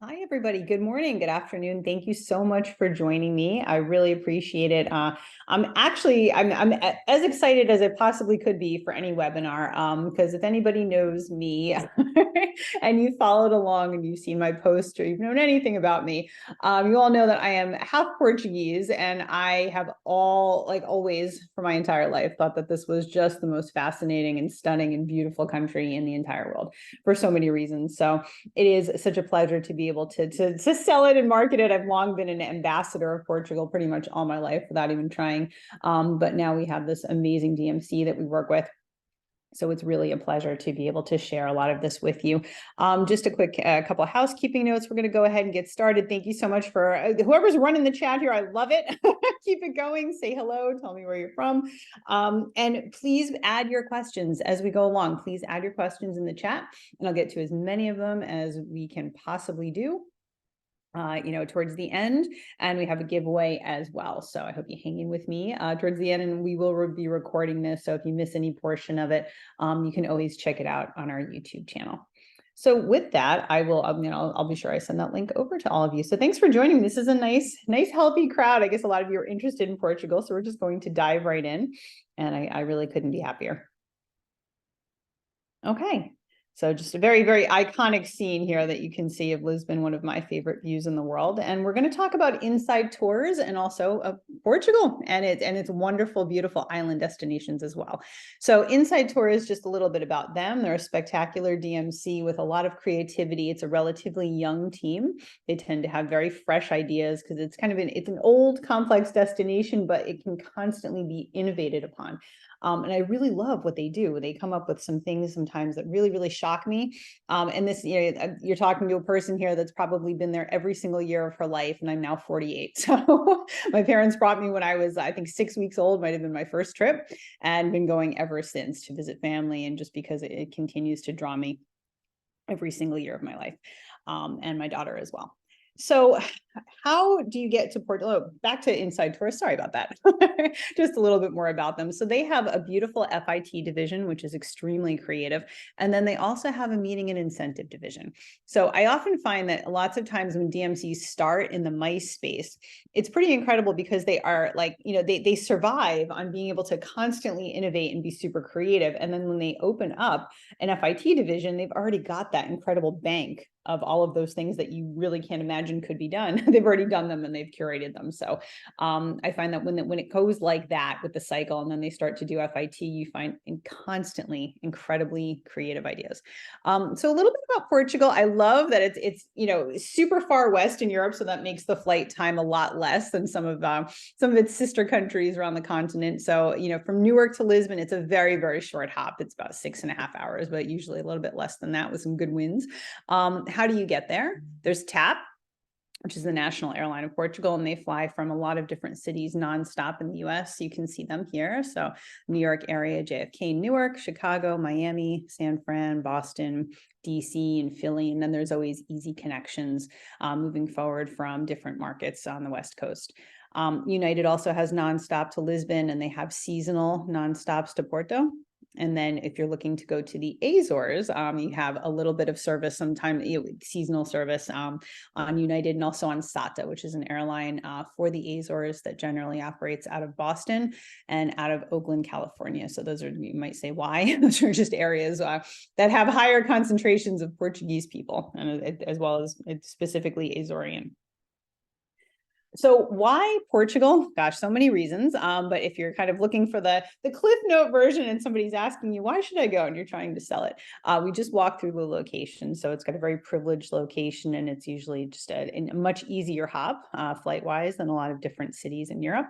Hi, everybody. Good morning. Good afternoon. Thank you so much for joining me. I really appreciate it. I'm as excited as I possibly could be for any webinar, because if anybody knows me and you followed along and you've seen my post or you've known anything about me, you all know that I am half Portuguese, and I have always for my entire life thought that this was just the most fascinating and stunning and beautiful country in the entire world for so many reasons. So it is such a pleasure to be able to sell it and market it. I've long been an ambassador of Portugal pretty much all my life without even trying. But now we have this amazing DMC that we work with. So it's really a pleasure to be able to share a lot of this with you. Just a quick couple of housekeeping notes. We're going to go ahead and get started. Thank you so much for whoever's running the chat here. I love it. Keep it going. Say hello. Tell me where you're from. And please add your questions as we go along. Please add your questions in the chat, and I'll get to as many of them as we can possibly do. Towards the end, and we have a giveaway as well. So I hope you hang in with me towards the end, and we will be recording this. So if you miss any portion of it, you can always check it out on our YouTube channel. So with that, I'll be sure I send that link over to all of you. So thanks for joining me. This is a nice, healthy crowd. I guess a lot of you are interested in Portugal, so we're just going to dive right in, and I really couldn't be happier. Okay. So just a very, very iconic scene here that you can see of Lisbon, one of my favorite views in the world. And we're going to talk about inside tours and also Portugal and its wonderful, beautiful island destinations as well. So inside tours, just a little bit about them. They're a spectacular DMC with a lot of creativity. It's a relatively young team. They tend to have very fresh ideas because it's it's an old, complex destination, but it can constantly be innovated upon. And I really love what they do. They come up with some things sometimes that really, really shock me. And this, you're talking to a person here that's probably been there every single year of her life, and I'm now 48. So my parents brought me when I was, I think, 6 weeks old, might have been my first trip, and been going ever since to visit family, and just because it continues to draw me every single year of my life, and my daughter as well. So how do you get to Portugal? Oh, back to inside tours. Sorry about that. Just a little bit more about them. So they have a beautiful FIT division, which is extremely creative. And then they also have a meeting and incentive division. So I often find that lots of times when DMCs start in the MICE space, it's pretty incredible because they are they survive on being able to constantly innovate and be super creative. And then when they open up an FIT division, they've already got that incredible bank of all of those things that you really can't imagine could be done. They've already done them and they've curated them. So I find that when it goes like that with the cycle and then they start to do FIT, you find constantly incredibly creative ideas. So a little bit about Portugal. I love that it's super far west in Europe, so that makes the flight time a lot less than some of its sister countries around the continent. So from Newark to Lisbon, it's a very, very short hop. It's about 6.5 hours, but usually a little bit less than that with some good winds. How do you get there? There's TAP, which is the national airline of Portugal, and they fly from a lot of different cities nonstop in the US. You can see them here. So New York area, JFK, Newark, Chicago, Miami, San Fran, Boston, DC, and Philly. And then there's always easy connections moving forward from different markets on the West Coast. United also has nonstop to Lisbon, and they have seasonal nonstops to Porto. And then if you're looking to go to the Azores, you have a little bit of service, sometimes seasonal service on United, and also on SATA, which is an airline for the Azores that generally operates out of Boston and out of Oakland, California. So those are, you might say, why? Those are just areas that have higher concentrations of Portuguese people, and as well as specifically Azorean. So why Portugal? Gosh, so many reasons. But if you're kind of looking for the Cliff Note version and somebody's asking you, why should I go? And you're trying to sell it. We just walked through the location. So it's got a very privileged location, and it's usually just a much easier hop flight-wise than a lot of different cities in Europe.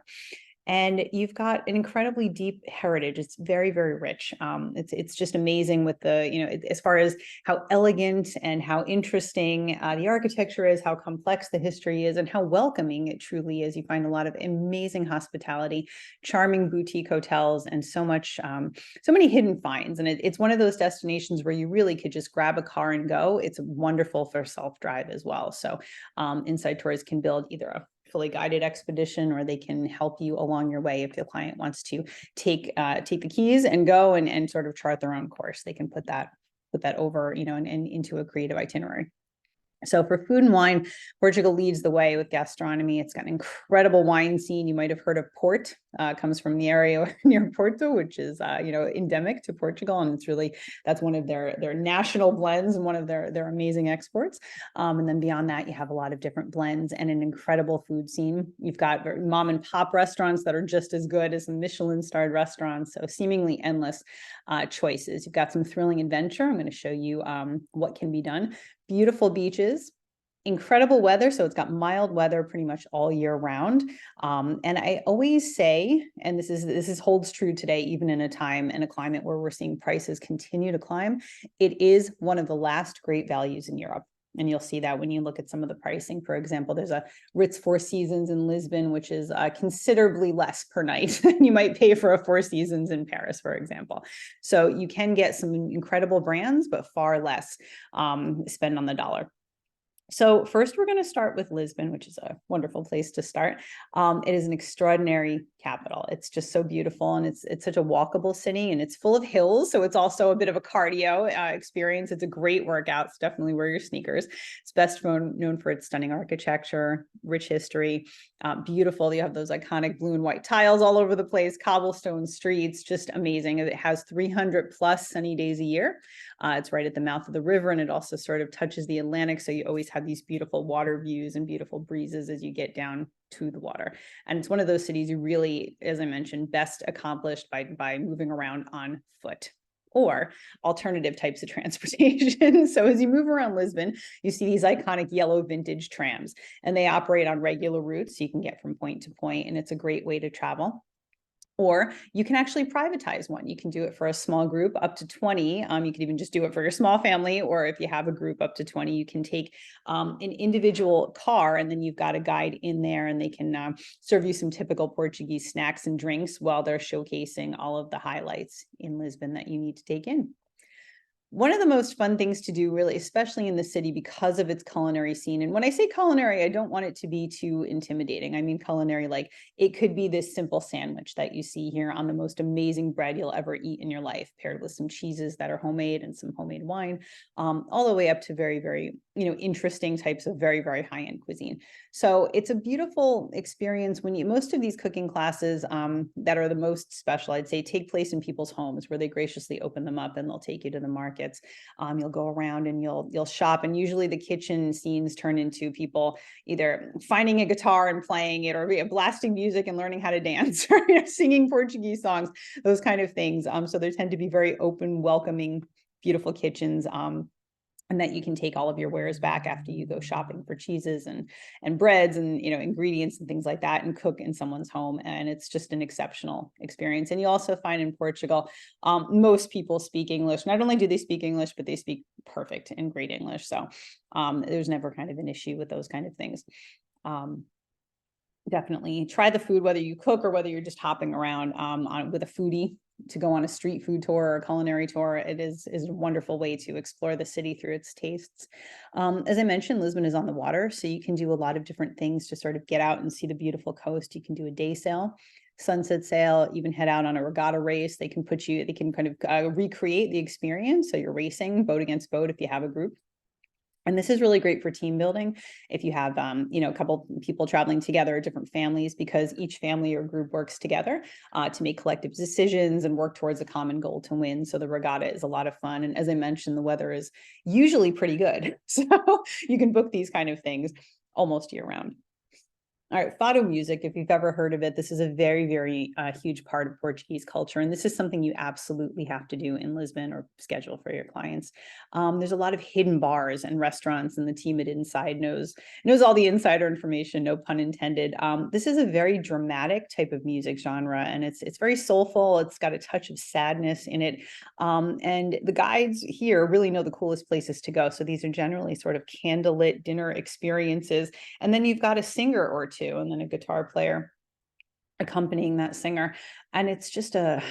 And you've got an incredibly deep heritage. It's very, very rich. It's just amazing with the, as far as how elegant and how interesting the architecture is, how complex the history is, and how welcoming it truly is. You find a lot of amazing hospitality, charming boutique hotels, and so many hidden finds. And it's one of those destinations where you really could just grab a car and go. It's wonderful for self-drive as well. So Inside Tours can build either a fully guided expedition, or they can help you along your way if the client wants to take the keys and go and sort of chart their own course. They can put that over, and into a creative itinerary. So for food and wine, Portugal leads the way with gastronomy. It's got an incredible wine scene. You might have heard of Port, comes from the area near Porto, which is, endemic to Portugal. And it's really, that's one of their national blends and one of their amazing exports. And then beyond that, you have a lot of different blends and an incredible food scene. You've got mom and pop restaurants that are just as good as Michelin-starred restaurants. So seemingly endless choices. You've got some thrilling adventure. I'm going to show you what can be done. Beautiful beaches, incredible weather. So it's got mild weather pretty much all year round. And I always say, and this holds true today, even in a time and a climate where we're seeing prices continue to climb, it is one of the last great values in Europe. And you'll see that when you look at some of the pricing. For example, there's a Ritz Four Seasons in Lisbon, which is considerably less per night than you might pay for a Four Seasons in Paris, for example. So you can get some incredible brands, but far less spend on the dollar. So first, we're going to start with Lisbon, which is a wonderful place to start. It is an extraordinary capital. It's just so beautiful, and it's such a walkable city, and it's full of hills. So it's also a bit of a cardio experience. It's a great workout. So definitely wear your sneakers. It's best known for its stunning architecture, rich history, beautiful. You have those iconic blue and white tiles all over the place, cobblestone streets, just amazing. It has 300 plus sunny days a year. It's right at the mouth of the river, and it also sort of touches the Atlantic. So you always have these beautiful water views and beautiful breezes as you get down to the water. And it's one of those cities you really, as I mentioned, best accomplished by moving around on foot or alternative types of transportation. So as you move around Lisbon, you see these iconic yellow vintage trams, and they operate on regular routes. So you can get from point to point, and it's a great way to travel. Or you can actually privatize one. You can do it for a small group up to 20. You can even just do it for your small family, or if you have a group up to 20, you can take an individual car, and then you've got a guide in there, and they can serve you some typical Portuguese snacks and drinks while they're showcasing all of the highlights in Lisbon that you need to take in. One of the most fun things to do, really, especially in the city because of its culinary scene. And when I say culinary, I don't want it to be too intimidating. I mean culinary, like it could be this simple sandwich that you see here on the most amazing bread you'll ever eat in your life, paired with some cheeses that are homemade and some homemade wine, all the way up to very, very, interesting types of very, very high-end cuisine. So it's a beautiful experience when most of these cooking classes that are the most special, I'd say, take place in people's homes where they graciously open them up and they'll take you to the markets. You'll go around and you'll shop, and usually the kitchen scenes turn into people either finding a guitar and playing it, or blasting music and learning how to dance, or singing Portuguese songs, those kind of things. So there tend to be very open, welcoming, beautiful kitchens. And that you can take all of your wares back after you go shopping for cheeses and breads and ingredients and things like that, and cook in someone's home. And it's just an exceptional experience. And you also find in Portugal, most people speak English. Not only do they speak English, but they speak perfect and great English. So there's never kind of an issue with those kind of things. Definitely try the food, whether you cook or whether you're just hopping around with a foodie to go on a street food tour or a culinary tour. It is a wonderful way to explore the city through its tastes. As I mentioned, Lisbon is on the water, so you can do a lot of different things to sort of get out and see the beautiful coast. You can do a day sail, sunset sail, even head out on a regatta race. They can kind of recreate the experience. So you're racing boat against boat if you have a group. And this is really great for team building if you have, a couple people traveling together, different families, because each family or group works together to make collective decisions and work towards a common goal to win. So the regatta is a lot of fun. And as I mentioned, the weather is usually pretty good. So you can book these kind of things almost year round. All right, fado music, if you've ever heard of it, this is a very, very huge part of Portuguese culture. And this is something you absolutely have to do in Lisbon or schedule for your clients. There's a lot of hidden bars and restaurants, and the team at Inside knows all the insider information, no pun intended. This is a very dramatic type of music genre, and it's very soulful. It's got a touch of sadness in it. And the guides here really know the coolest places to go. So these are generally sort of candlelit dinner experiences. And then you've got a singer or two, and then a guitar player accompanying that singer. And it's just a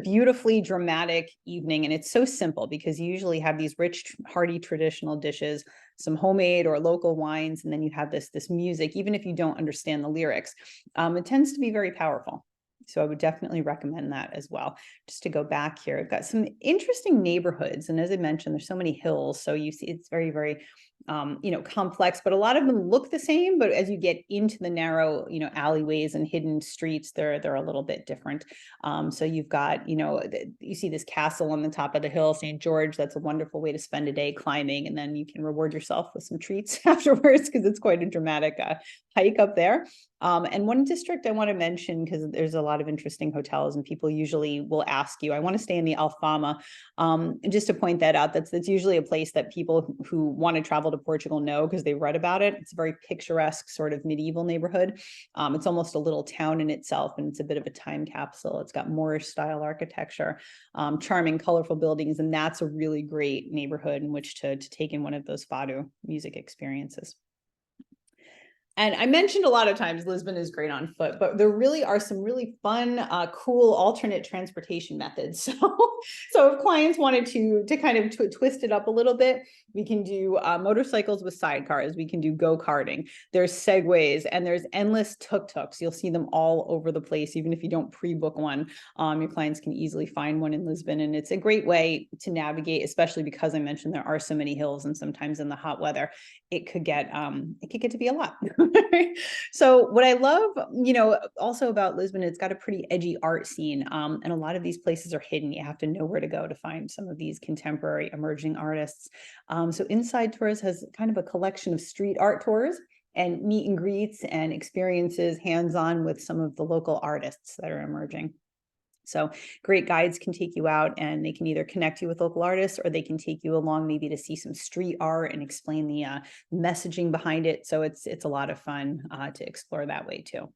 beautifully dramatic evening. And it's so simple because you usually have these rich, hearty, traditional dishes, some homemade or local wines, and then you have this music. Even if you don't understand the lyrics, it tends to be very powerful. So I would definitely recommend that as well. Just to go back here, I've got some interesting neighborhoods. And as I mentioned, there's so many hills. So you see it's very, very complex, but a lot of them look the same. But as you get into the narrow, alleyways and hidden streets, they're a little bit different. So you've got, you see this castle on the top of the hill, St. George. That's a wonderful way to spend a day climbing, and then you can reward yourself with some treats afterwards because it's quite a dramatic hike up there. And one district I want to mention, because there's a lot of interesting hotels and people usually will ask you, I want to stay in the Alfama. And just to point that out, that's usually a place that people who want to travel to Portugal know because they read about it. It's a very picturesque sort of medieval neighborhood. It's almost a little town in itself, and it's a bit of a time capsule. It's got Moorish style architecture, charming, colorful buildings, and that's a really great neighborhood in which to take in one of those fado music experiences. And I mentioned a lot of times Lisbon is great on foot, but there really are some really fun, cool alternate transportation methods. So if clients wanted to kind of twist it up a little bit, we can do motorcycles with sidecars. We can do go-karting. There's segways, and there's endless tuk-tuks. You'll see them all over the place, even if you don't pre-book one. Your clients can easily find one in Lisbon, and it's a great way to navigate, especially because I mentioned there are so many hills, and sometimes in the hot weather, it could get to be a lot. So what I love, also about Lisbon, it's got a pretty edgy art scene, and a lot of these places are hidden. You have to know where to go to find some of these contemporary emerging artists. So Inside Tours has kind of a collection of street art tours and meet and greets and experiences hands-on with some of the local artists that are emerging. So great guides can take you out, and they can either connect you with local artists, or they can take you along maybe to see some street art and explain the messaging behind it. So it's a lot of fun to explore that way too.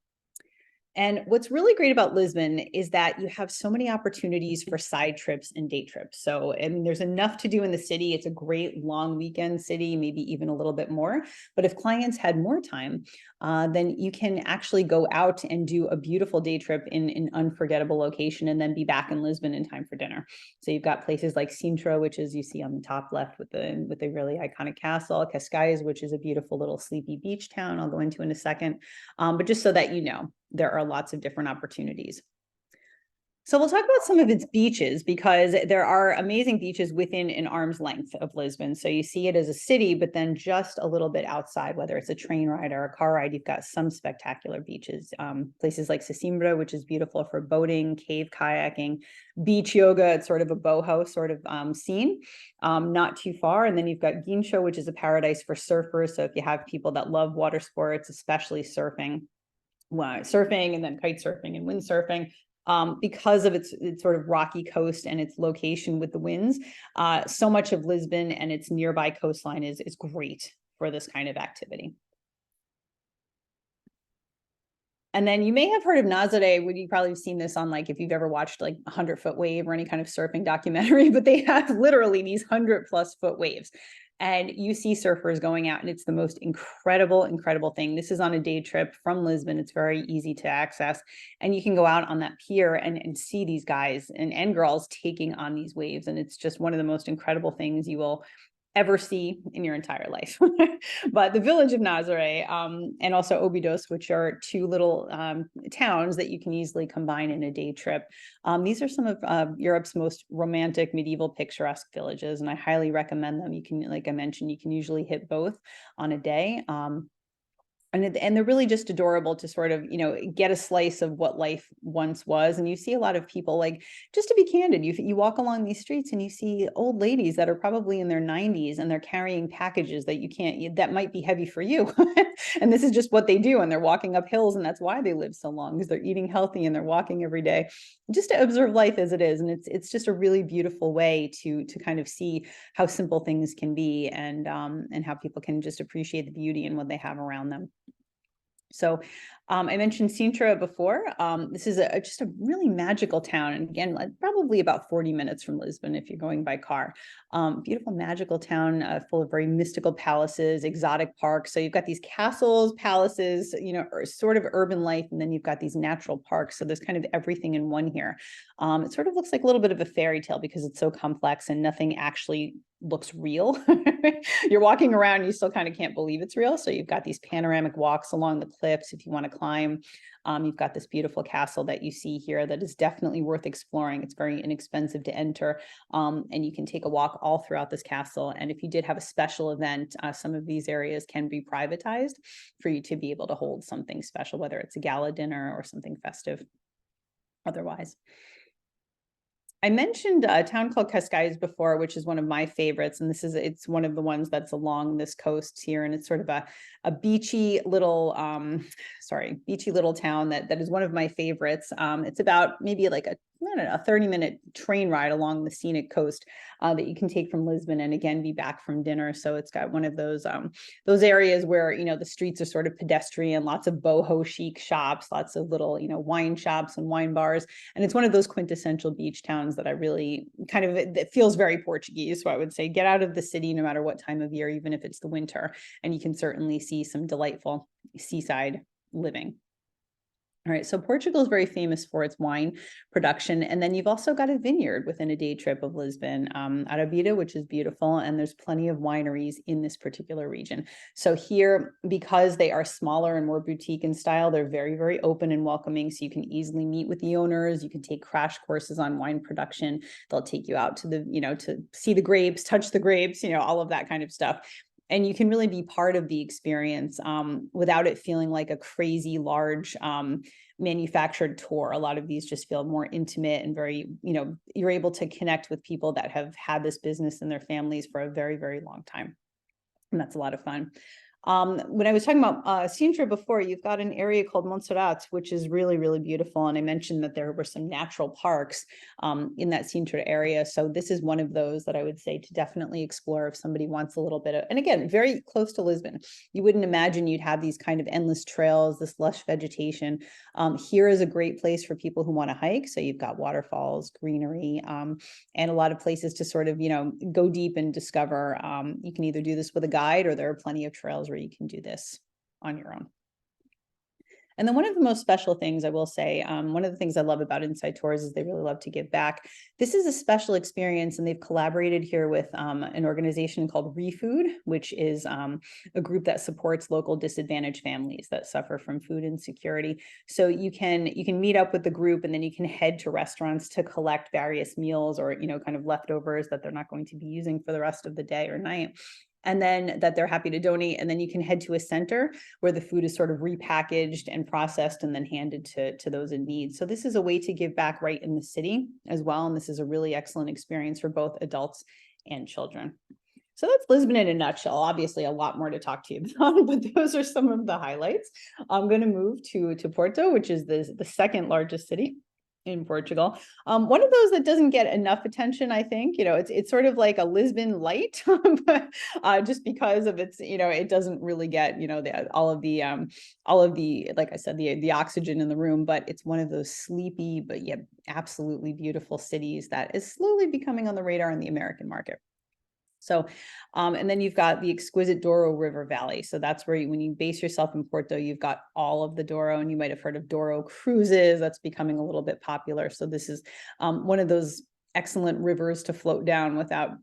And what's really great about Lisbon is that you have so many opportunities for side trips and day trips. So, there's enough to do in the city. It's a great long weekend city, maybe even a little bit more. But if clients had more time, then you can actually go out and do a beautiful day trip in an unforgettable location, and then be back in Lisbon in time for dinner. So you've got places like Sintra, which is you see on the top left with the really iconic castle, Cascais, which is a beautiful little sleepy beach town I'll go into in a second. But just so that there are lots of different opportunities. So we'll talk about some of its beaches, because there are amazing beaches within an arm's length of Lisbon. So you see it as a city, but then just a little bit outside, whether it's a train ride or a car ride, you've got some spectacular beaches. Places like Sesimbra, which is beautiful for boating, cave kayaking, beach yoga. It's sort of a boho sort of scene, not too far. And then you've got Guincho, which is a paradise for surfers. So if you have people that love water sports, especially surfing and then kite surfing and windsurfing, because of its sort of rocky coast and its location with the winds, so much of Lisbon and its nearby coastline is great for this kind of activity. And then you may have heard of Nazaré. You probably have seen this on, like, if you've ever watched like 100-foot wave or any kind of surfing documentary, but they have literally these 100+ foot waves. And you see surfers going out, and it's the most incredible thing. This is on a day trip from Lisbon. It's very easy to access. And you can go out on that pier and see these guys and girls taking on these waves. And it's just one of the most incredible things you will ever see in your entire life. But the village of Nazaré and also Óbidos, which are two little towns that you can easily combine in a day trip. These are some of Europe's most romantic, medieval, picturesque villages, and I highly recommend them. You can, like I mentioned, you can usually hit both on a day. And they're really just adorable to sort of, get a slice of what life once was. And you see a lot of people, like, just to be candid, you walk along these streets and you see old ladies that are probably in their 90s, and they're carrying packages that might be heavy for you. And this is just what they do. And they're walking up hills, and that's why they live so long, because they're eating healthy and they're walking every day, just to observe life as it is. And it's just a really beautiful way to kind of see how simple things can be, and how people can just appreciate the beauty in what they have around them. So I mentioned Sintra before. This is just a really magical town. And again, probably about 40 minutes from Lisbon if you're going by car. Beautiful, magical town full of very mystical palaces, exotic parks. So you've got these castles, palaces, sort of urban life, and then you've got these natural parks. So there's kind of everything in one here. It sort of looks like a little bit of a fairy tale because it's so complex and nothing actually looks real. You're walking around, you still kind of can't believe it's real. So you've got these panoramic walks along the cliffs if you want to climb. You've got this beautiful castle that you see here that is definitely worth exploring. It's very inexpensive to enter, and you can take a walk all throughout this castle. And if you did have a special event, some of these areas can be privatized for you to be able to hold something special, whether it's a gala dinner or something festive otherwise. I mentioned a town called Cascais before, which is one of my favorites. And it's one of the ones that's along this coast here. And it's sort of a beachy little, beachy little town that is one of my favorites. It's about maybe like a 30-minute train ride along the scenic coast that you can take from Lisbon and again be back from dinner. So it's got one of those areas where, you know, the streets are sort of pedestrian, lots of boho chic shops, lots of little, you know, wine shops and wine bars. And it's one of those quintessential beach towns that I really it feels very Portuguese. So I would say get out of the city no matter what time of year, even if it's the winter, and you can certainly see some delightful seaside living. All right, so Portugal is very famous for its wine production. And then you've also got a vineyard within a day trip of Lisbon, Arabida, which is beautiful. And there's plenty of wineries in this particular region. So here, because they are smaller and more boutique in style, they're very, very open and welcoming. So you can easily meet with the owners. You can take crash courses on wine production. They'll take you out to to see the grapes, touch the grapes, all of that kind of stuff. And you can really be part of the experience without it feeling like a crazy large manufactured tour. A lot of these just feel more intimate and very, you're able to connect with people that have had this business in their families for a very, very long time. And that's a lot of fun. When I was talking about Sintra before, you've got an area called Montserrat, which is really, really beautiful. And I mentioned that there were some natural parks in that Sintra area. So this is one of those that I would say to definitely explore if somebody wants a little bit of, and again, very close to Lisbon. You wouldn't imagine you'd have these kind of endless trails, this lush vegetation. Here is a great place for people who want to hike. So you've got waterfalls, greenery, and a lot of places to sort of, go deep and discover. You can either do this with a guide, or there are plenty of trails where you can do this on your own. And then one of the most special things I will say, one of the things I love about Inside Tours is they really love to give back. This is a special experience, and they've collaborated here with an organization called ReFood, which is a group that supports local disadvantaged families that suffer from food insecurity. So you can meet up with the group, and then you can head to restaurants to collect various meals or kind of leftovers that they're not going to be using for the rest of the day or night, and then that they're happy to donate. And then you can head to a center where the food is sort of repackaged and processed and then handed to those in need. So this is a way to give back right in the city as well. And this is a really excellent experience for both adults and children. So that's Lisbon in a nutshell. Obviously, a lot more to talk to you about, but those are some of the highlights. I'm going to move to Porto, which is the second largest city in Portugal. One of those that doesn't get enough attention, I think. It's sort of like a Lisbon light, but just because of its, it doesn't really get, all of the, like I said, the oxygen in the room, but it's one of those sleepy, but yet absolutely beautiful cities that is slowly becoming on the radar in the American market. So, and then you've got the exquisite Douro River Valley. So that's where when you base yourself in Porto, you've got all of the Douro, and you might have heard of Douro cruises. That's becoming a little bit popular. So this is one of those excellent rivers to float down without,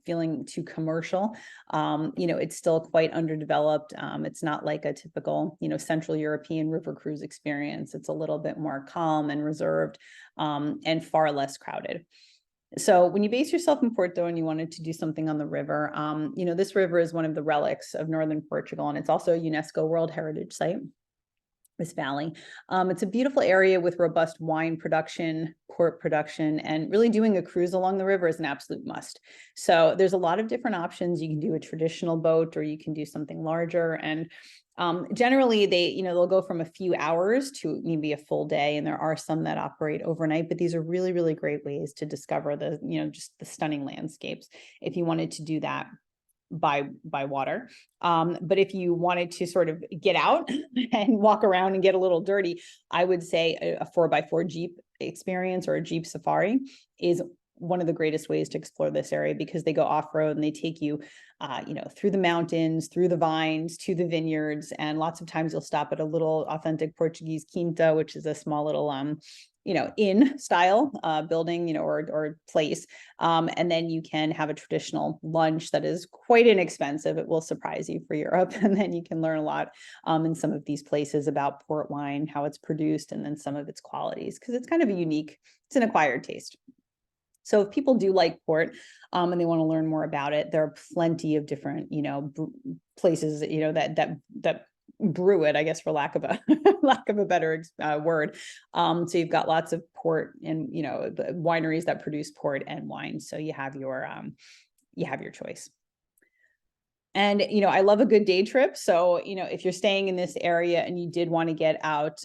feeling too commercial. It's still quite underdeveloped. It's not like a typical, Central European river cruise experience. It's a little bit more calm and reserved, and far less crowded. So when you base yourself in Porto and you wanted to do something on the river, this river is one of the relics of northern Portugal, and it's also a UNESCO World Heritage Site, this valley. It's a beautiful area with robust wine production, port production, and really doing a cruise along the river is an absolute must. So there's a lot of different options. You can do a traditional boat, or you can do something larger. And generally they'll go from a few hours to maybe a full day. And there are some that operate overnight, but these are really, really great ways to discover just the stunning landscapes if you wanted to do that by water. But if you wanted to sort of get out and walk around and get a little dirty, I would say a 4x4 Jeep experience or a Jeep safari is one of the greatest ways to explore this area because they go off-road and they take you, through the mountains, through the vines, to the vineyards. And lots of times you'll stop at a little authentic Portuguese quinta, which is a small little, inn style building, or place. And then you can have a traditional lunch that is quite inexpensive. It will surprise you for Europe. And then you can learn a lot in some of these places about port wine, how it's produced, and then some of its qualities, because it's kind of it's an acquired taste. So if people do like port and they want to learn more about it, there are plenty of different, places, that brew it, I guess, for lack of a better word. So you've got lots of port and, wineries that produce port and wine. So you have your choice. And, I love a good day trip. So, if you're staying in this area and you did want to get out,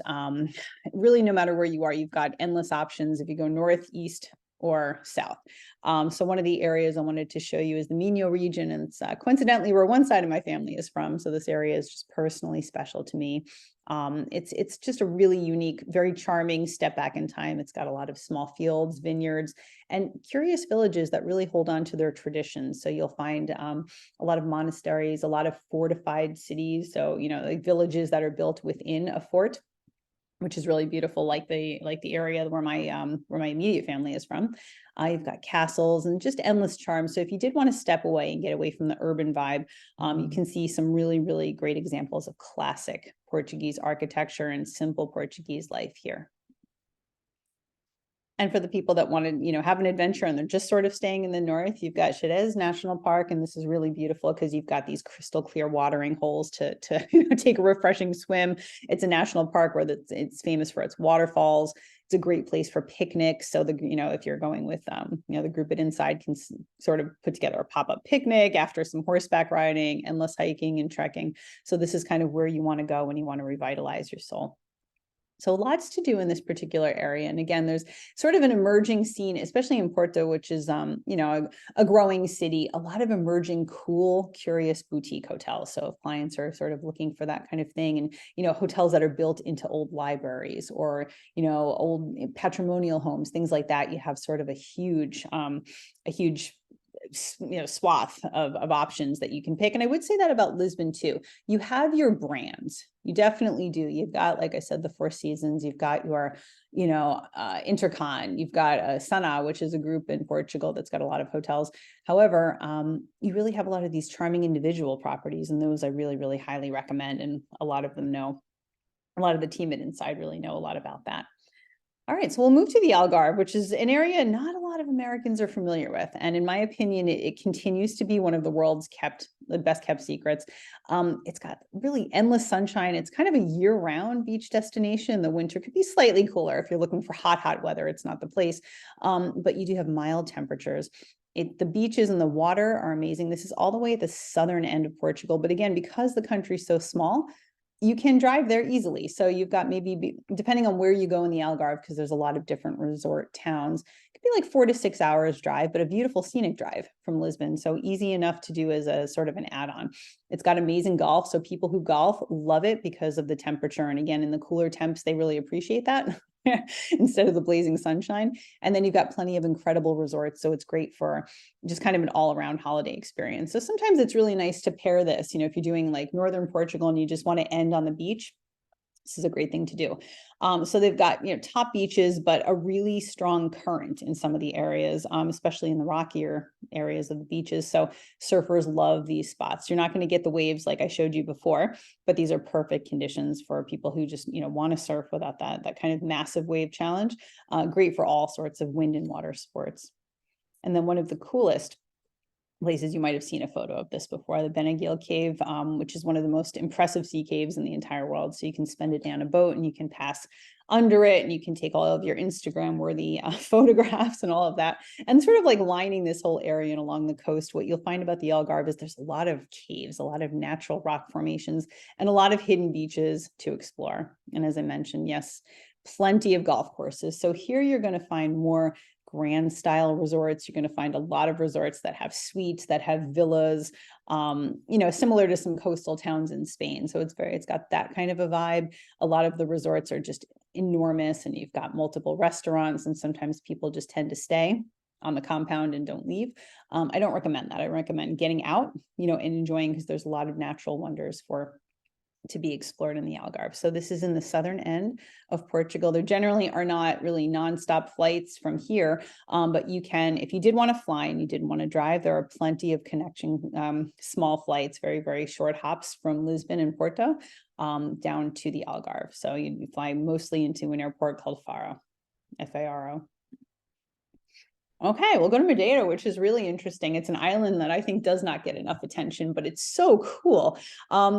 really, no matter where you are, you've got endless options if you go north, east, or south. So one of the areas I wanted to show you is the Minho region, and it's coincidentally where one side of my family is from. So this area is just personally special to me. It's just a really unique, very charming step back in time. It's got a lot of small fields, vineyards, and curious villages that really hold on to their traditions. So you'll find a lot of monasteries, a lot of fortified cities. So, like villages that are built within a fort, which is really beautiful, like the area where my immediate family is from. You've got castles and just endless charm. So if you did want to step away and get away from the urban vibe, you can see some really, really great examples of classic Portuguese architecture and simple Portuguese life here. And for the people that want to, have an adventure and they're just sort of staying in the north, you've got Xerez National Park, and this is really beautiful because you've got these crystal clear watering holes to take a refreshing swim. It's a national park where it's famous for its waterfalls. It's a great place for picnics. So if you're going with the group at Inside can sort of put together a pop-up picnic after some horseback riding, endless hiking and trekking. So this is kind of where you want to go when you want to revitalize your soul. So lots to do in this particular area. And again, there's sort of an emerging scene, especially in Porto, which is, a growing city, a lot of emerging, cool, curious boutique hotels. So if clients are sort of looking for that kind of thing, and, hotels that are built into old libraries or, old patrimonial homes, things like that, you have sort of a huge swath of options that you can pick. And I would say that about Lisbon too. You have your brands. You definitely do. You've got, like I said, the Four Seasons. You've got your, Intercon. You've got Sana, which is a group in Portugal that's got a lot of hotels. However, you really have a lot of these charming individual properties, and those I really, really highly recommend. And a lot of them know, a lot of the team at Inside really know a lot about that. All right, so we'll move to the Algarve, which is an area not a lot of Americans are familiar with. And in my opinion, it continues to be one of the world's best kept secrets. It's got really endless sunshine. It's kind of a year-round beach destination. The winter could be slightly cooler. If you're looking for hot weather, it's not the place. But you do have mild temperatures. The beaches and the water are amazing. This is all the way at the southern end of Portugal. But again, because the country's so small, you can drive there easily. So you've got maybe, depending on where you go in the Algarve, because there's a lot of different resort towns, it could be like 4 to 6 hours drive, but a beautiful scenic drive from Lisbon. So easy enough to do as a sort of an add-on. It's got amazing golf. So people who golf love it because of the temperature. And again, in the cooler temps, they really appreciate that instead of the blazing sunshine. And then you've got plenty of incredible resorts. So it's great for just kind of an all-around holiday experience. So sometimes it's really nice to pair this, if you're doing like northern Portugal and you just want to end on the beach, this is a great thing to do. So they've got, top beaches, but a really strong current in some of the areas, especially in the rockier areas of the beaches. So surfers love these spots. You're not going to get the waves like I showed you before, but these are perfect conditions for people who just, want to surf without that kind of massive wave challenge. Great for all sorts of wind and water sports. And then one of the coolest places, you might have seen a photo of this before, the Benagil Cave, which is one of the most impressive sea caves in the entire world. So you can spend it down a boat and you can pass under it, and you can take all of your Instagram worthy photographs and all of that. And sort of like lining this whole area and along the coast, what you'll find about the Algarve is there's a lot of caves, a lot of natural rock formations, and a lot of hidden beaches to explore. And as I mentioned, yes, plenty of golf courses. So here you're going to find more grand style resorts. You're going to find a lot of resorts that have suites, that have villas, similar to some coastal towns in Spain. So it's got that kind of a vibe. A lot of the resorts are just enormous, and you've got multiple restaurants, and sometimes people just tend to stay. on the compound and don't leave. I don't recommend that. I recommend getting out, and enjoying, because there's a lot of natural wonders to be explored in the Algarve. So this is in the southern end of Portugal. There generally are not really nonstop flights from here, but you can, if you did want to fly and you didn't want to drive, there are plenty of connection, small flights, very, very short hops from Lisbon and Porto down to the Algarve. So you fly mostly into an airport called Faro, F-A-R-O. Okay, we'll go to Madeira, which is really interesting. It's an island that I think does not get enough attention, but it's so cool.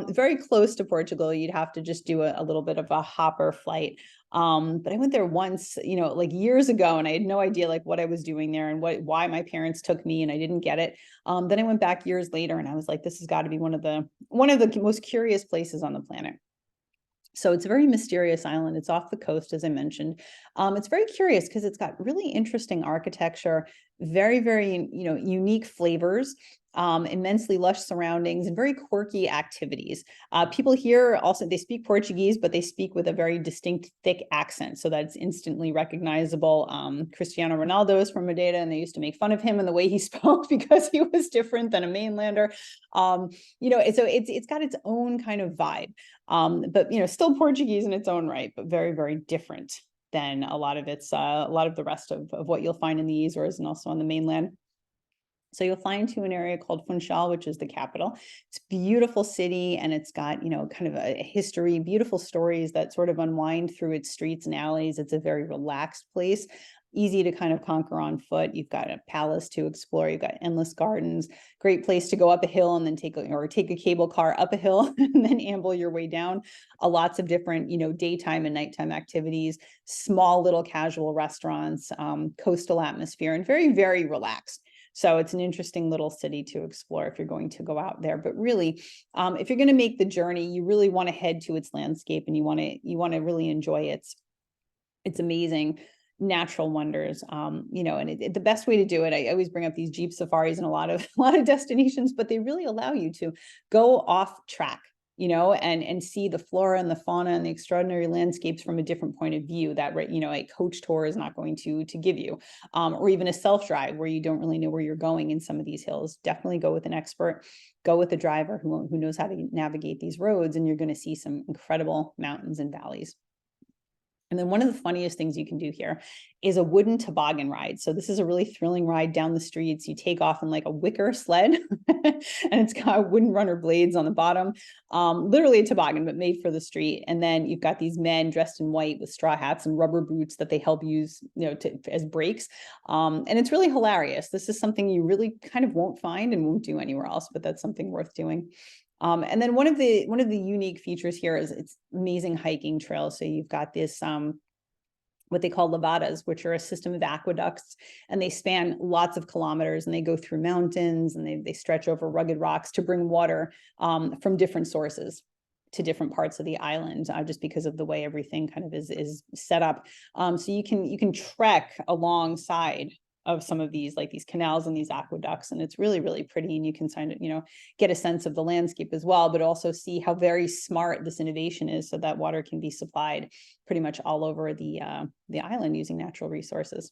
Very close to Portugal. You'd have to just do a little bit of a hopper flight. But I went there once, like years ago, and I had no idea like what I was doing there and why my parents took me, and I didn't get it. Then I went back years later and I was like, this has got to be one of the most curious places on the planet. So it's a very mysterious island. It's off the coast, as I mentioned. It's very curious because it's got really interesting architecture, very, very, unique flavors, immensely lush surroundings, and very quirky activities. People here also, they speak Portuguese, but they speak with a very distinct, thick accent, so that it's instantly recognizable. Cristiano Ronaldo is from Madeira, and they used to make fun of him and the way he spoke because he was different than a mainlander. So it's got its own kind of vibe. But still Portuguese in its own right, but very, very different than a lot of the rest of what you'll find in the Azores and also on the mainland. So you'll fly into an area called Funchal, which is the capital. It's a beautiful city, and it's got, kind of a history, beautiful stories that sort of unwind through its streets and alleys. It's a very relaxed place, easy to kind of conquer on foot. You've got a palace to explore. You've got endless gardens, great place to go up a hill and then take a cable car up a hill and then amble your way down. Lots of different, daytime and nighttime activities, small little casual restaurants, coastal atmosphere, and very, very relaxed. So it's an interesting little city to explore if you're going to go out there. But really, if you're going to make the journey, you really want to head to its landscape, and you want to really enjoy its amazing natural wonders. And the best way to do it, I always bring up these Jeep safaris in a lot of destinations, but they really allow you to go off track, and see the flora and the fauna and the extraordinary landscapes from a different point of view that, a coach tour is not going to give you, or even a self-drive where you don't really know where you're going in some of these hills. Definitely go with an expert, go with a driver who knows how to navigate these roads, and you're going to see some incredible mountains and valleys. And then one of the funniest things you can do here is a wooden toboggan ride. So this is a really thrilling ride down the streets. You take off in like a wicker sled and it's got wooden runner blades on the bottom, literally a toboggan, but made for the street. And then you've got these men dressed in white with straw hats and rubber boots that they help use, as brakes. And it's really hilarious. This is something you really kind of won't find and won't do anywhere else, but that's something worth doing. And then one of the unique features here is it's amazing hiking trails. So you've got this what they call levadas, which are a system of aqueducts, and they span lots of kilometers, and they go through mountains, and they stretch over rugged rocks to bring water from different sources to different parts of the island, just because of the way everything kind of is set up. So you can trek alongside of some of these, like these canals and these aqueducts, and it's really, really pretty, and you can kind of, get a sense of the landscape as well, but also see how very smart this innovation is, so that water can be supplied pretty much all over the island using natural resources.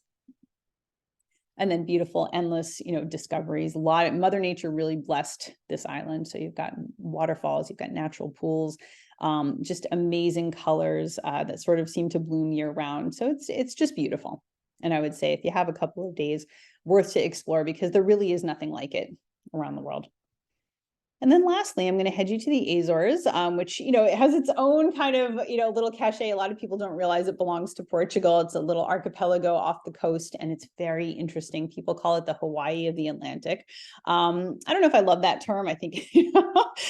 And then beautiful, endless, discoveries. Mother Nature really blessed this island. So you've got waterfalls, you've got natural pools, just amazing colors that sort of seem to bloom year round. So it's just beautiful. And I would say if you have a couple of days, worth to explore, because there really is nothing like it around the world. And then lastly, I'm going to head you to the Azores, which, it has its own kind of, little cachet. A lot of people don't realize it belongs to Portugal. It's a little archipelago off the coast, and it's very interesting. People call it the Hawaii of the Atlantic. I don't know if I love that term. I think,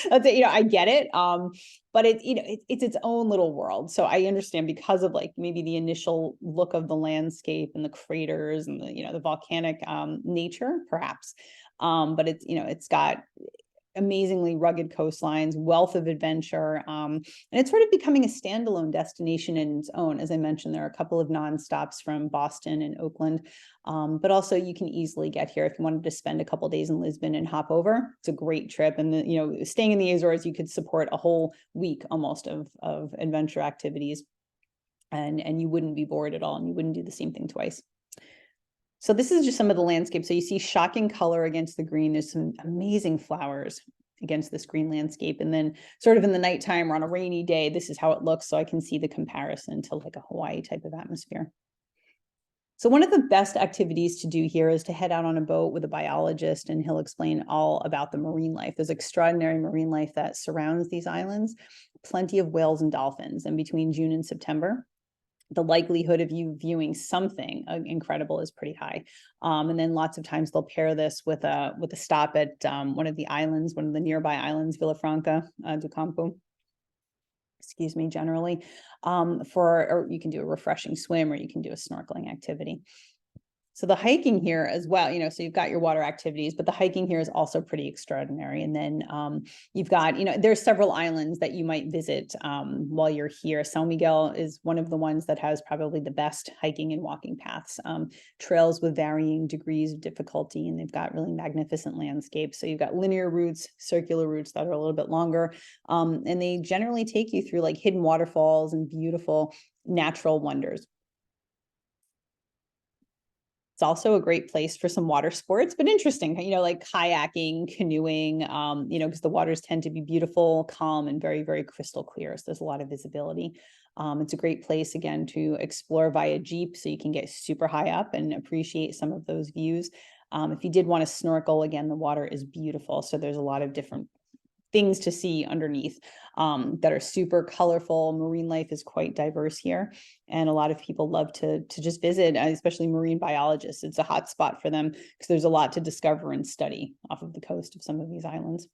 that's it, I get it. But it's its own little world. So I understand, because of like maybe the initial look of the landscape and the craters and the volcanic nature, perhaps. But it's got amazingly rugged coastlines, wealth of adventure, and it's sort of becoming a standalone destination in its own. As I mentioned, there are a couple of nonstops from Boston and Oakland, but also you can easily get here if you wanted to spend a couple of days in Lisbon and hop over. It's a great trip, and staying in the Azores, you could support a whole week almost of adventure activities, and you wouldn't be bored at all, and you wouldn't do the same thing twice. So this is just some of the landscape. So you see shocking color against the green. There's some amazing flowers against this green landscape. And then sort of in the nighttime or on a rainy day, this is how it looks. So I can see the comparison to like a Hawaii type of atmosphere. So one of the best activities to do here is to head out on a boat with a biologist, and he'll explain all about the marine life. There's extraordinary marine life that surrounds these islands, plenty of whales and dolphins. And between June and September, the likelihood of you viewing something incredible is pretty high. And then lots of times they'll pair this with a stop at one of the islands, one of the nearby islands, Villafranca do Campo, excuse me, generally, or you can do a refreshing swim, or you can do a snorkeling activity. So the hiking here as well, so you've got your water activities, but the hiking here is also pretty extraordinary. And then you've got, there's several islands that you might visit while you're here. São Miguel is one of the ones that has probably the best hiking and walking paths, trails with varying degrees of difficulty, and they've got really magnificent landscapes. So you've got linear routes, circular routes that are a little bit longer, and they generally take you through like hidden waterfalls and beautiful natural wonders. It's also a great place for some water sports, but interesting, like kayaking, canoeing, because the waters tend to be beautiful, calm, and very, very crystal clear. So there's a lot of visibility. It's a great place, again, to explore via Jeep, so you can get super high up and appreciate some of those views. If you did want to snorkel, again, the water is beautiful. So there's a lot of different things to see underneath that are super colorful. Marine life is quite diverse here, and a lot of people love to just visit, especially marine biologists. It's a hot spot for them because there's a lot to discover and study off of the coast of some of these islands.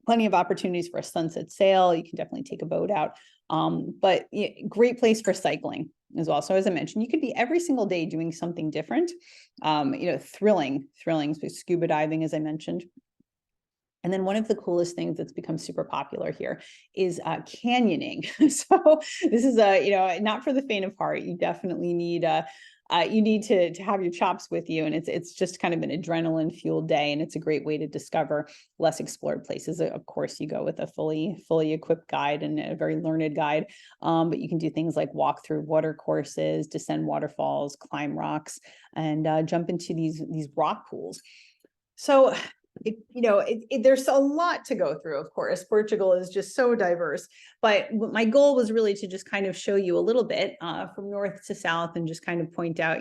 Plenty of opportunities for a sunset sail. You can definitely take a boat out, but great place for cycling as well. So as I mentioned, you could be every single day doing something different, thrilling, scuba diving, as I mentioned. And then one of the coolest things that's become super popular here is canyoning. So this is not for the faint of heart. You definitely need to have your chops with you, and it's just kind of an adrenaline fueled day, and it's a great way to discover less explored places. Of course, you go with a fully equipped guide and a very learned guide, but you can do things like walk through water courses, descend waterfalls, climb rocks, and jump into these rock pools. So there's a lot to go through. Of course, Portugal is just so diverse, but my goal was really to just kind of show you a little bit from north to south, and just kind of point out,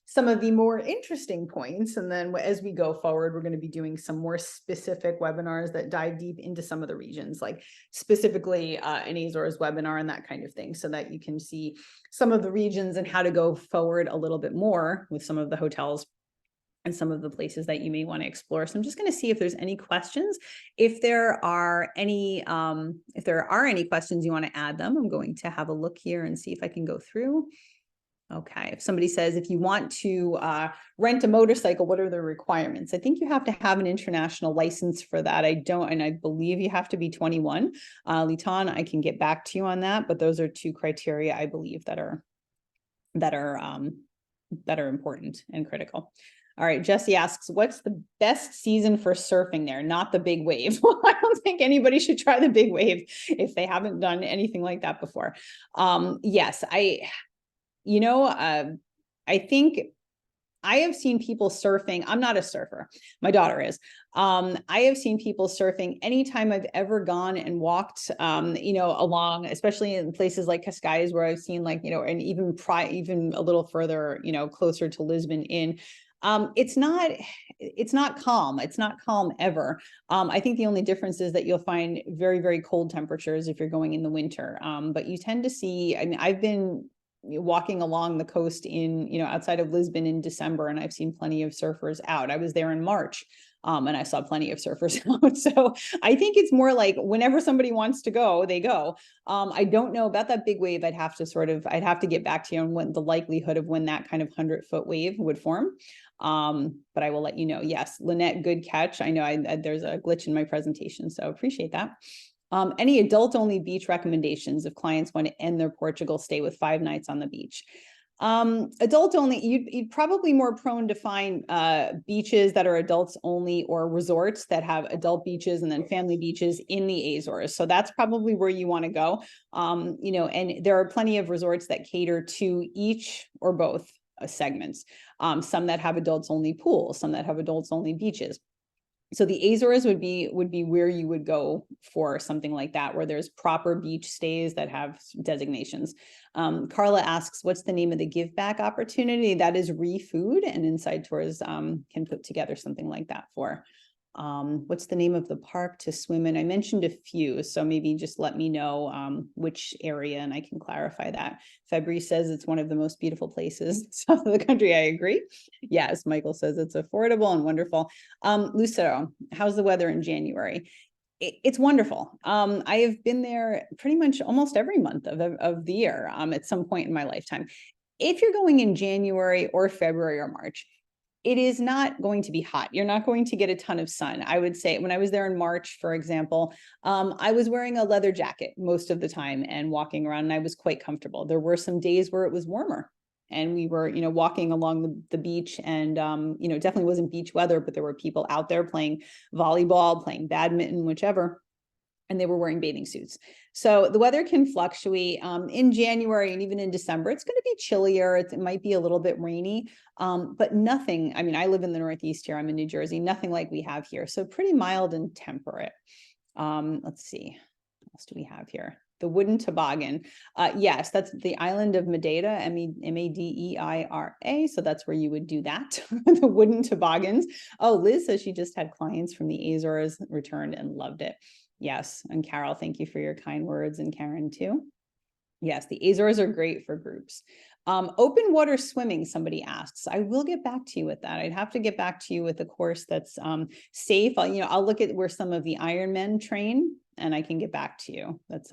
some of the more interesting points. And then as we go forward, we're going to be doing some more specific webinars that dive deep into some of the regions, like specifically an Azores webinar and that kind of thing, so that you can see some of the regions and how to go forward a little bit more with some of the hotels and some of the places that you may want to explore. So I'm just going to see if there's any questions. If there are any questions, you want to add them. I'm going to have a look here and see if I can go through. Okay, if somebody says, if you want to rent a motorcycle, what are the requirements? I think you have to have an international license for that. I don't, and I believe you have to be 21. Litan, I can get back to you on that, but those are two criteria I believe that are important and critical. All right, Jesse asks, what's the best season for surfing there? Not the big wave. Well, I don't think anybody should try the big wave if they haven't done anything like that before. Yes, I think I have seen people surfing. I'm not a surfer. My daughter is. I have seen people surfing anytime I've ever gone and walked, along, especially in places like Cascais, where I've seen and even a little further, closer to Lisbon it's not calm. It's not calm ever. I think the only difference is that you'll find very, very cold temperatures if you're going in the winter. But you tend to see, I've been walking along the coast in, outside of Lisbon in December, and I've seen plenty of surfers out. I was there in March, and I saw plenty of surfers out. So I think it's more like whenever somebody wants to go, they go. I don't know about that big wave. I'd have to get back to you on what the likelihood of when that kind of 100-foot wave would form. But I will let you know. Yes, Lynette, good catch. I know there's a glitch in my presentation, so appreciate that. Any adult-only beach recommendations if clients want to end their Portugal stay with 5 nights on the beach? Adult only, you'd probably more prone to find beaches that are adults only, or resorts that have adult beaches and then family beaches in the Azores. So that's probably where you want to go. And there are plenty of resorts that cater to each or both segments, some that have adults only pools, some that have adults only beaches. So the Azores would be where you would go for something like that, where there's proper beach stays that have designations. Carla asks, what's the name of the give back opportunity? That is ReFood, and Inside Tours can put together something like that for. What's the name of the park to swim in? I mentioned a few, so maybe just let me know which area and I can clarify that. Fabrice says it's one of the most beautiful places south of the country. I agree. Yes, Michael says it's affordable and wonderful. Lucero, how's the weather in January? It's wonderful. I have been there pretty much almost every month of the year at some point in my lifetime. If you're going in January or February or March, it is not going to be hot. You're not going to get a ton of sun. I would say when I was there in March, for example, I was wearing a leather jacket most of the time and walking around, and I was quite comfortable. There were some days where it was warmer and we were, walking along the beach, and, definitely wasn't beach weather, but there were people out there playing volleyball, playing badminton, whichever, and they were wearing bathing suits. So the weather can fluctuate in January and even in December. It's going to be chillier. It might be a little bit rainy, but nothing. I mean, I live in the Northeast here. I'm in New Jersey, nothing like we have here. So pretty mild and temperate. Let's see, what else do we have here? The wooden toboggan. Yes, that's the island of Madeira, Madeira. So that's where you would do that, the wooden toboggans. Oh, Liz says she just had clients from the Azores, returned and loved it. Yes, and Carol, thank you for your kind words, and Karen too. Yes, the Azores are great for groups. Open water swimming, somebody asks. I will get back to you with that. I'd have to get back to you with a course that's safe. I'll look at where some of the Ironmen train, and I can get back to you. That's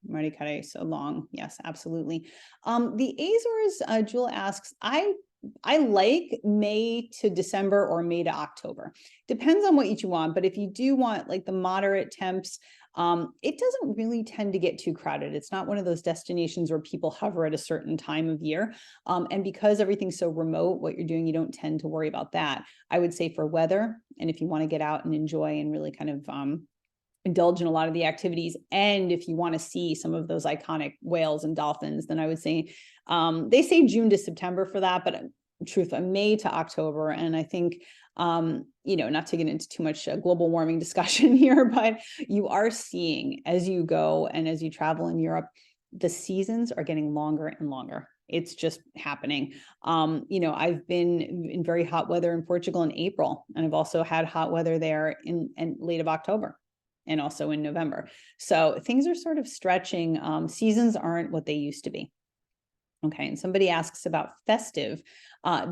Marty Carey, so long. Yes, absolutely. The Azores, Jewel asks, I like May to December or May to October. Depends on what you want, but if you do want like the moderate temps, it doesn't really tend to get too crowded. It's not one of those destinations where people hover at a certain time of year. And because everything's so remote, what you're doing, you don't tend to worry about that. I would say for weather, and if you want to get out and enjoy and really kind of indulge in a lot of the activities, and if you want to see some of those iconic whales and dolphins, then I would say they say June to September for that, but truth, May to October. And I think not to get into too much global warming discussion here, but you are seeing as you go and as you travel in Europe, the seasons are getting longer and longer. It's just happening. I've been in very hot weather in Portugal in April, and I've also had hot weather there in late of October, and also in November. So things are sort of stretching. Seasons aren't what they used to be. Okay, and somebody asks about festive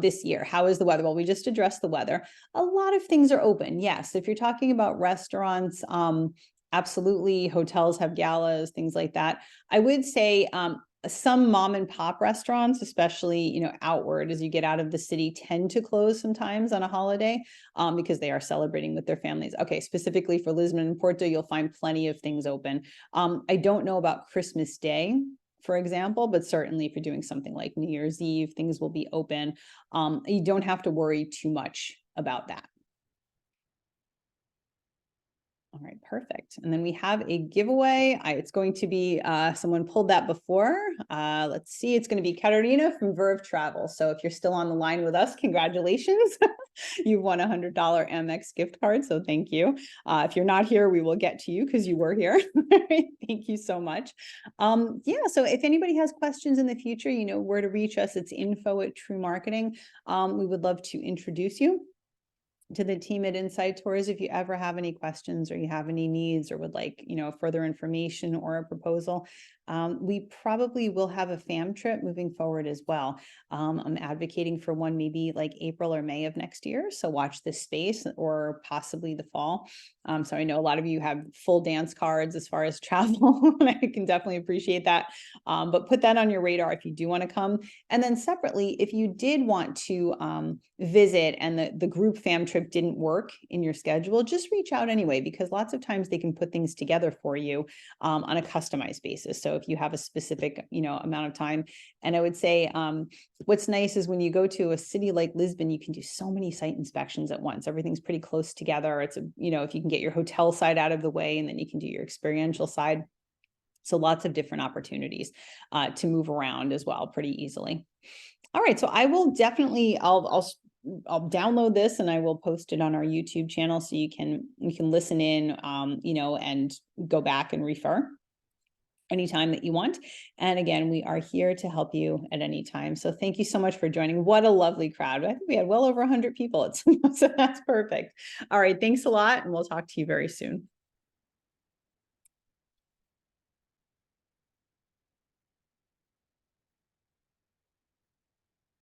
this year. How is the weather? Well, we just addressed the weather. A lot of things are open. Yes, if you're talking about restaurants, absolutely. Hotels have galas, things like that. I would say some mom and pop restaurants, especially, outward as you get out of the city, tend to close sometimes on a holiday because they are celebrating with their families. Okay, specifically for Lisbon and Porto, you'll find plenty of things open. I don't know about Christmas Day, for example, but certainly if you're doing something like New Year's Eve, things will be open. You don't have to worry too much about that. All right, perfect. And then we have a giveaway. It's going to be, someone pulled that before. Let's see, it's going to be Katarina from Verve Travel. So if you're still on the line with us, congratulations. You've won a $100 Amex gift card. So thank you. If you're not here, we will get to you because you were here. Thank you so much. Yeah, so if anybody has questions in the future, you know where to reach us. It's info@True Marketing. We would love to introduce you to the team at Inside Tours if you ever have any questions or you have any needs or would like, further information or a proposal. We probably will have a fam trip moving forward as well. I'm advocating for one maybe like April or May of next year. So watch this space, or possibly the fall. So I know a lot of you have full dance cards as far as travel, and I can definitely appreciate that. But put that on your radar if you do want to come. And then separately, if you did want to visit and the group fam trip didn't work in your schedule, just reach out anyway, because lots of times they can put things together for you on a customized basis. So if you have a specific, amount of time. And I would say what's nice is when you go to a city like Lisbon, you can do so many site inspections at once. Everything's pretty close together. It's if you can get your hotel side out of the way, and then you can do your experiential side. So lots of different opportunities to move around as well pretty easily. All right. So I will definitely, I'll download this and I will post it on our YouTube channel so you can listen in, you know, and go back and refer anytime that you want. And again, we are here to help you at any time. So thank you so much for joining. What a lovely crowd. I think we had well over 100 people. So that's perfect. All right. Thanks a lot. And we'll talk to you very soon.